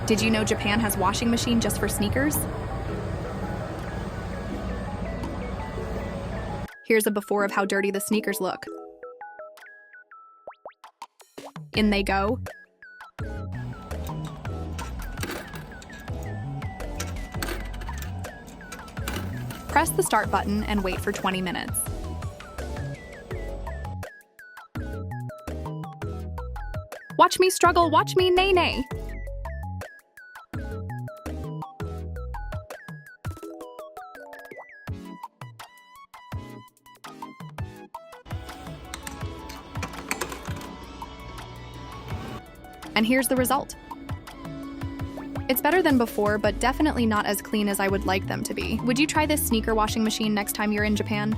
Did you know Japan has washing machine just for sneakers? Here's a before of how dirty the sneakers look. In they go. Press the start button and wait for 20 minutes. Watch me struggle, watch me nay-nay. And here's the result. It's better than before, but definitely not as clean as I would like them to be. Would you try this sneaker washing machine next time you're in Japan?